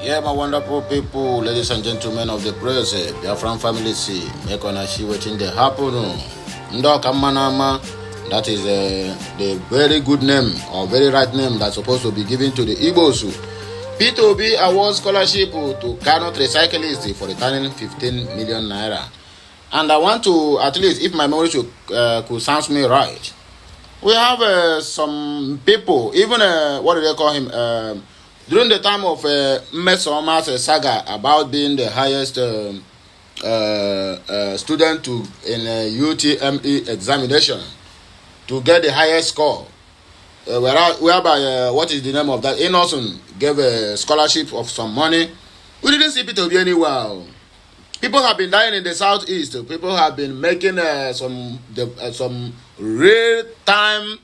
Yeah, my wonderful people, ladies and gentlemen of the press, Biafran family, see, make on see what in the happen. Ndo Kamanama, that is the very good name or very right name that's supposed to be given to the Igbos. P2B award scholarship to Kano Recyclist for returning 15 million naira. And I want to, at least, if my memory could sound me right, we have some people, even what do they call him? During the time of Mmesoma's saga about being the highest student in UTME examination to get the highest score, whereby what is the name of that? Innocent gave a scholarship of some money. We didn't see P2B anywhere. People have been dying in the southeast. People have been making some real time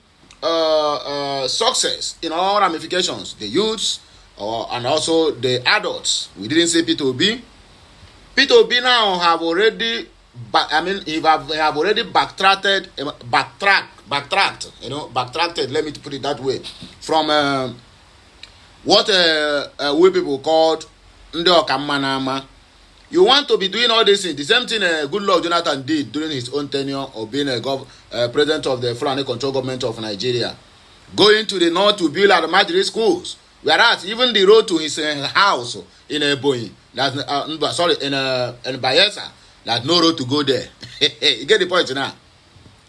success in all ramifications. The youths and also the adults. We didn't say P2B. P2B now have already, have already backtracked. Let me put it that way. From what we people called Ndo Kamanama. You want to be doing all these things. The same thing Goodluck Jonathan did during his own tenure of being president of the Fulani Control Government of Nigeria. Going to the north to build elementary schools. Whereas even the road to his house in Ebonyi, in Bayelsa, there's no road to go there. You get the point now?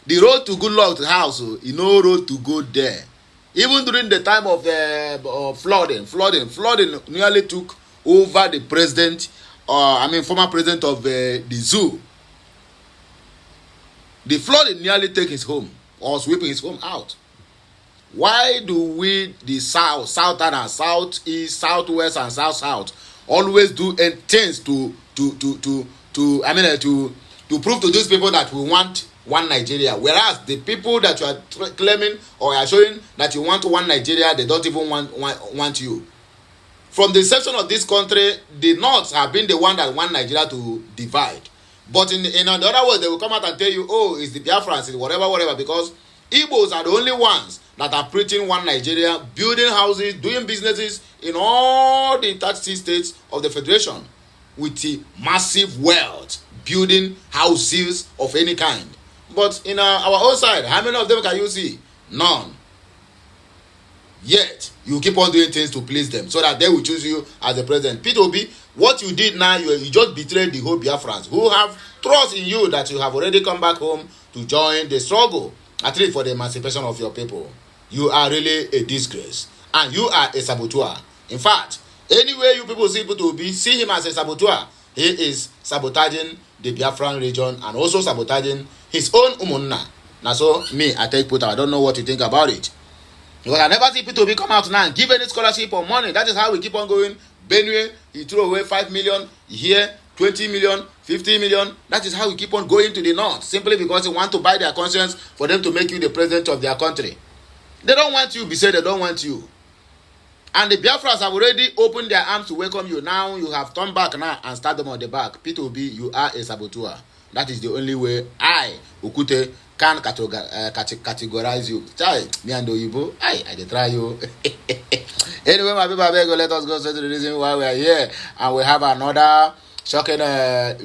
The road to Goodluck's house, no road to go there. Even during the time of flooding nearly took over the president, former president of the zoo. The flooding nearly take his home or sweeping his home out. Why do we, the southern and southeast, southwest and south always do things to prove to these people that we want one Nigeria, whereas the people that you are claiming or are showing that you want one Nigeria, they don't even want you. From the inception of this country, the North have been the one that want Nigeria to divide. But in the other words, they will come out and tell you, oh, it's the Biafrans, it's whatever, because Igbos are the only ones that are preaching one Nigeria, building houses, doing businesses in all the 36 states of the Federation with the massive wealth, building houses of any kind. But in our own side, how many of them can you see? None. Yet, you keep on doing things to please them so that they will choose you as the president. P2B, what you did now, you just betrayed the whole Biafrans who have trust in you that you have already come back home to join the struggle, at least for the emancipation of your people. You are really a disgrace. And you are a saboteur. In fact, anywhere you people see P2B, see him as a saboteur. He is sabotaging the Biafran region and also sabotaging his own Umunna. Now, so me, I take put out. I don't know what you think about it. Because I never see P2B come out now and give any scholarship or money. That is how we keep on going. Benue, he threw away 5 million here, 20 million, 50 million. That is how we keep on going to the north. Simply because they want to buy their conscience for them to make you the president of their country. They don't want you, they don't want you. And the Biafrans have already opened their arms to welcome you. Now you have turned back now and start them on the back. P2B, you are a saboteur. That is the only way I, Okute, can categorize you. Me and Oyibo, I try you. Anyway, my people, let us go straight to the reason why we are here. And we have another shocking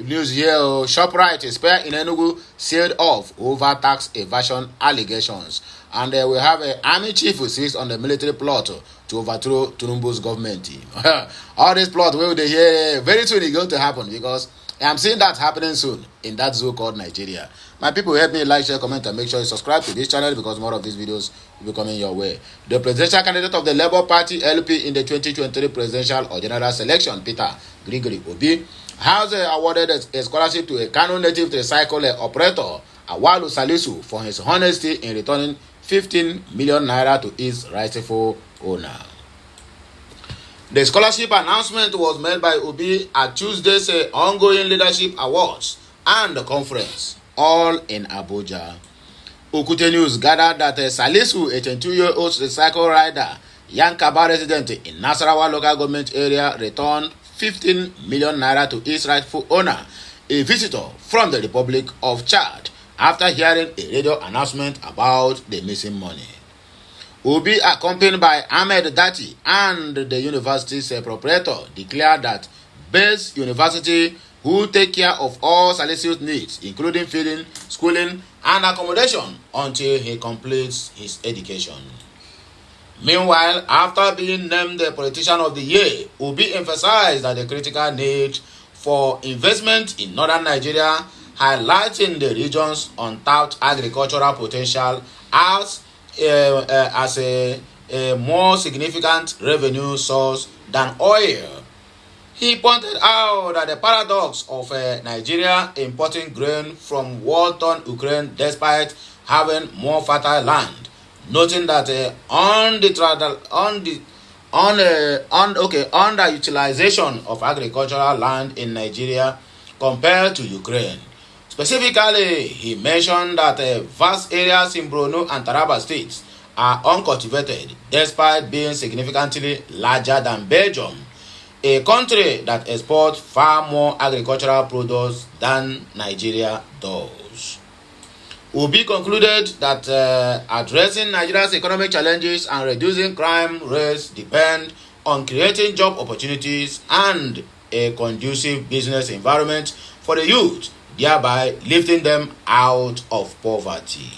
news here. ShopRite is spare in Enugu sealed off over tax evasion allegations. And we have an army chief who sits on the military plot to overthrow Tinubu's government. All this plot will they hear very soon it's going to happen, because I'm seeing that happening soon in that zoo called Nigeria. My people, help me like, share, comment, and make sure you subscribe to this channel, because more of these videos will be coming your way. The presidential candidate of the Labour Party LP in the 2023 presidential or general selection, Peter Gregory Obi, has awarded a scholarship to a Kano native recycle operator, Awalu Salisu, for his honesty in returning 15 million naira to his rightful owner. The scholarship announcement was made by Obi at Tuesday's ongoing leadership awards and the conference, all in Abuja. Okute News gathered that Salisu, a 22-year-old recycle rider, Yankaba resident in Nasarawa local government area, returned 15 million naira to his rightful owner, a visitor from the Republic of Chad, after hearing a radio announcement about the missing money. Obi, accompanied by Ahmed Dati and the university's proprietor, declared that Base University will take care of all Salesius needs, including feeding, schooling, and accommodation until he completes his education. Meanwhile, after being named the Politician of the Year, Obi emphasized that the critical need for investment in northern Nigeria, highlighting the region's untapped agricultural potential as a more significant revenue source than oil. He pointed out that the paradox of Nigeria importing grain from war-torn Ukraine despite having more fertile land, noting that underutilization of agricultural land in Nigeria compared to Ukraine. Specifically, he mentioned that vast areas in Borno and Taraba states are uncultivated despite being significantly larger than Belgium, a country that exports far more agricultural products than Nigeria does. Obi concluded that addressing Nigeria's economic challenges and reducing crime rates depend on creating job opportunities and a conducive business environment for the youth, thereby lifting them out of poverty.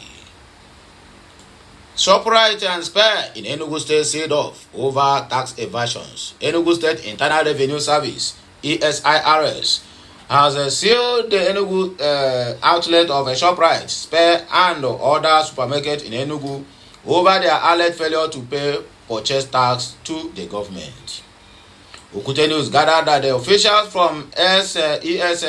SoRRoW and Spare in Enugu State said off over tax evasions. Enugu State Internal Revenue Service (ESIRS) has sealed the Enugu outlet of a SoRRoW, Spare and other supermarkets in Enugu over their alleged failure to pay purchase tax to the government. Okute News gathered that the officials from ESIRS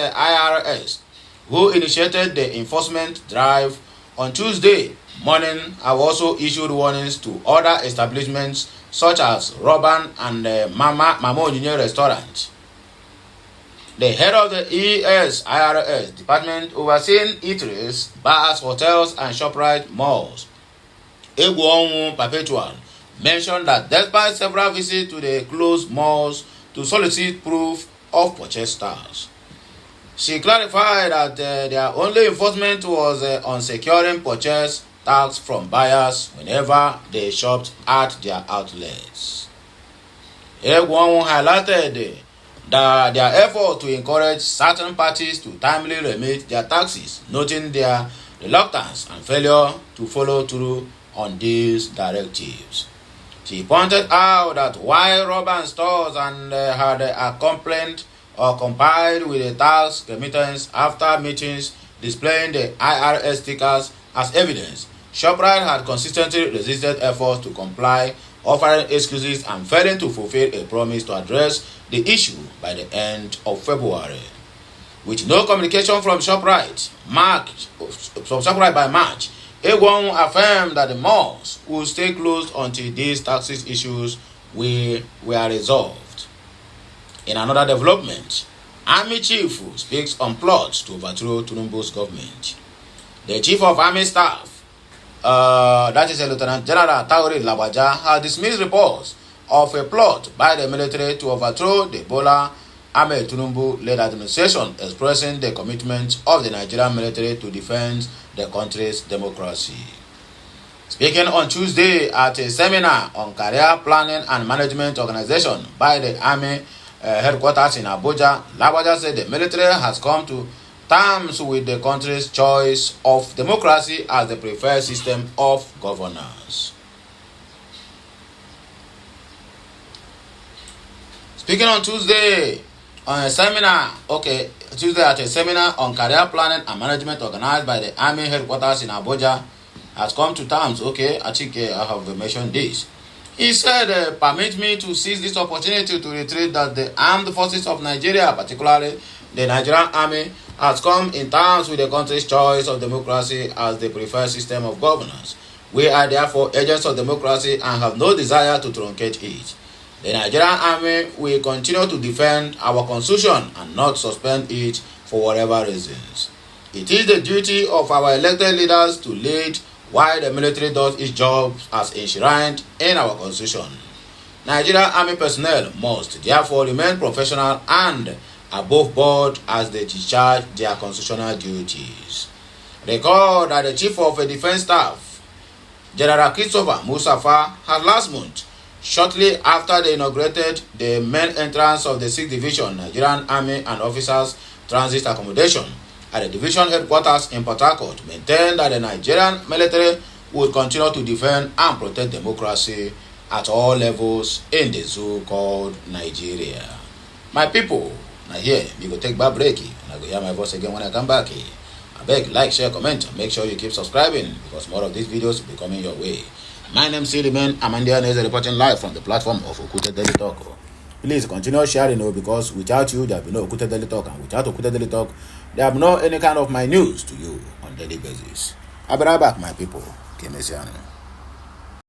who initiated the enforcement drive on Tuesday morning have also issued warnings to other establishments such as Roban and Mama Onyinye restaurant. The head of the ESIRS department overseeing eateries, bars, hotels, and ShopRite malls, Egwuonwu Perpetual, mentioned that despite several visits to the closed malls to solicit proof of purchase tax, she clarified that their only enforcement was on securing purchase tax from buyers whenever they shopped at their outlets. Egwuonwu highlighted that their effort to encourage certain parties to timely remit their taxes, noting their reluctance and failure to follow through on these directives. She pointed out that while Roban stores and had complained or complied with the tax remittance after meetings displaying the IRS stickers as evidence, ShopRite had consistently resisted efforts to comply, offering excuses and failing to fulfill a promise to address the issue by the end of February. With no communication from ShopRite by March, Egwuonwu affirmed that the malls will stay closed until these taxes issues were resolved. In another development, Army Chief speaks on plots to overthrow Tinubu's government. The Chief of Army Staff, that is Lieutenant General Tauri Labaja, has dismissed reports of a plot by the military to overthrow the Bola Ahmed Tinubu-led administration, expressing the commitment of the Nigerian military to defend the country's democracy. Speaking on Tuesday at a seminar on career planning and management organization by the Army headquarters in Abuja, Labaja said the military has come to terms with the country's choice of democracy as the preferred system of governance. Speaking on Tuesday at a seminar on career planning and management organized by the Army headquarters in Abuja, has come to terms. I think I have mentioned this. He said, permit me to seize this opportunity to reiterate that the armed forces of Nigeria, particularly the Nigerian Army, has come in terms with the country's choice of democracy as the preferred system of governance. We are therefore agents of democracy and have no desire to truncate it. The Nigerian Army will continue to defend our constitution and not suspend it for whatever reasons. It is the duty of our elected leaders to lead while the military does its job as enshrined in our constitution. Nigerian Army personnel must therefore remain professional and above board as they discharge their constitutional duties. Recall that the Chief of the Defense Staff, General Christopher Mustafa has last month, shortly after they inaugurated the main entrance of the 6th Division Nigerian Army and Officers Transit Accommodation at the division headquarters in Port Harcourt, maintained that the Nigerian military would continue to defend and protect democracy at all levels in the zoo called Nigeria. My people, now here, we go take back break, and I go hear my voice again when I come back. I beg, like, share, comment, and make sure you keep subscribing because more of these videos will be coming your way. My name is Siliman. I'm Indian is reporting live from the platform of Okute Daily Talk. Please continue sharing because without you, there will be no Okute Daily Talk, and without Okute Daily Talk, there will be no any kind of my news to you on daily basis. I'll be right back, my people. Keep me